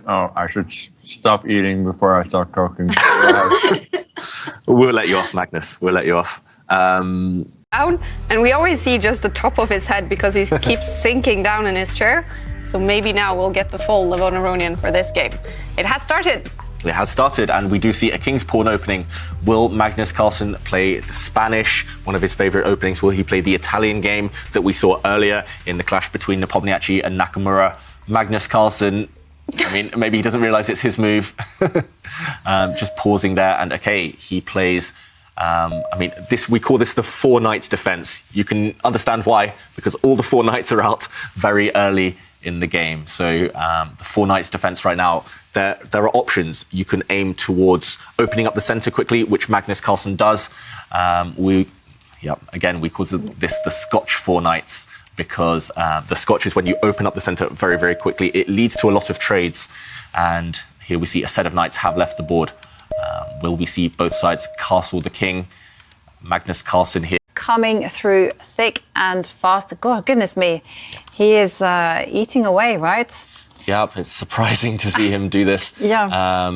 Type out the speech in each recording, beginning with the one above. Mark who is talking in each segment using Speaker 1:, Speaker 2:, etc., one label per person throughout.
Speaker 1: Oh, I should stop eating before I start talking.
Speaker 2: We'll let you off, Magnus. We'll let you off.
Speaker 3: Down, and we always see just the top of his head because he keeps sinking down in his chair. So maybe now we'll get the full Levon for this game. It has started.
Speaker 2: It has started, and we do see a king's pawn opening. Will Magnus Carlsen play the Spanish, one of his favorite openings? Will he play the Italian game that we saw earlier in the clash between Nepomniachtchi and Nakamura? Magnus Carlsen, I mean, maybe he doesn't realize it's his move. Just pausing there, and okay, he plays. I mean, we call this the four knights defense. You can understand why, because all the four knights are out very early in the game. So the four knights defense right now, there are options. You can aim towards opening up the center quickly, which Magnus Carlsen does. Again, we call this the Scotch four knights, because the Scotch is when you open up the center very, very quickly. It leads to a lot of trades. And here we see a set of knights have left the board. Will we see both sides castle the king? Magnus Carlsen here.
Speaker 4: Coming through thick and fast. God, goodness me. He is eating away, right?
Speaker 2: Yeah, it's surprising to see him do this.
Speaker 4: Yeah.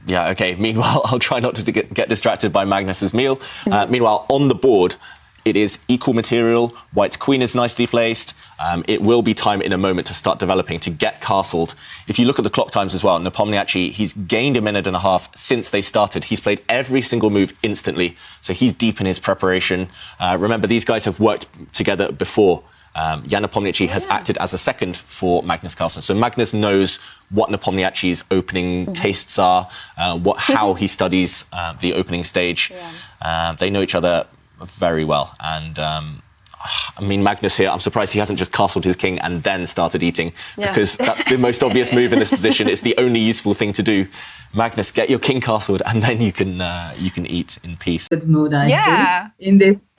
Speaker 2: Okay. Meanwhile, I'll try not to get distracted by Magnus's meal. Meanwhile, on the board, it is equal material. White's queen is nicely placed. It will be time in a moment to start developing, to get castled. If you look at the clock times as well, Nepomniachtchi, he's gained a minute and a half since they started. He's played every single move instantly. So he's deep in his preparation. Remember, these guys have worked together before. Jan Nepomniachtchi has acted as a second for Magnus Carlsen. So Magnus knows what Nepomniachtchi's opening tastes are, how he studies the opening stage. They know each other very well. And I mean, Magnus here, I'm surprised he hasn't just castled his king and then started eating, because that's the most obvious move in this position. It's the only useful thing to do. Magnus, get your king castled and then you can eat in peace.
Speaker 5: Good mood, I see, in this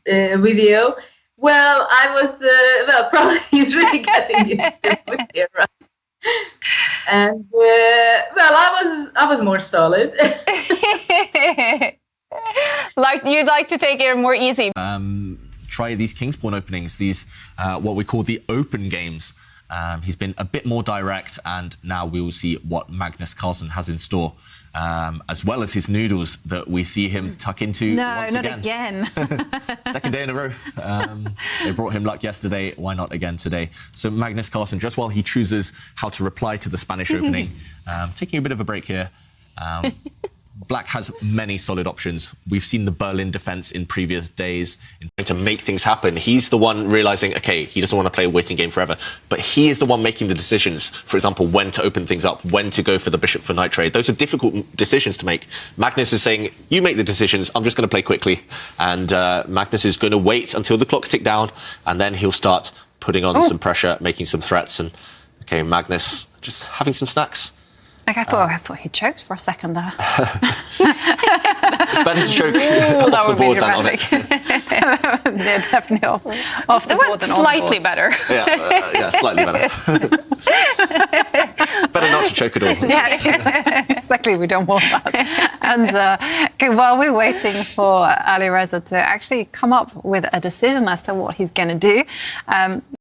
Speaker 5: video. Well, I was, probably he's really getting into it here, right? And, I was more solid.
Speaker 3: Like, you'd like to take it more easy.
Speaker 2: Try these king's pawn openings, these, what we call the open games. He's been a bit more direct, and now we will see what Magnus Carlsen has in store. As well as his noodles that we see him tuck into once again.
Speaker 4: No, not again.
Speaker 2: Second day in a row. They brought him luck yesterday. Why not again today? So Magnus Carlsen, just while he chooses how to reply to the Spanish opening, taking a bit of a break here. Black has many solid options. We've seen the Berlin defense in previous days in trying to make things happen. He's the one realizing, okay, he doesn't want to play a waiting game forever, but he is the one making the decisions. For example, when to open things up, when to go for the bishop for knight trade. Those are difficult decisions to make. Magnus is saying, you make the decisions, I'm just going to play quickly. And Magnus is going to wait until the clocks tick down, and then he'll start putting on some pressure, making some threats. And okay, Magnus just having some snacks.
Speaker 4: Like I thought he choked for a second there.
Speaker 2: Better to choke off the board than on it.
Speaker 4: They're definitely off the board than on the board.
Speaker 3: Slightly better.
Speaker 2: Yeah, slightly better. Better not to choke at all.
Speaker 4: Yeah, exactly. We don't want that. And okay, while we're waiting for Ali Reza to actually come up with a decision as to what he's going to do,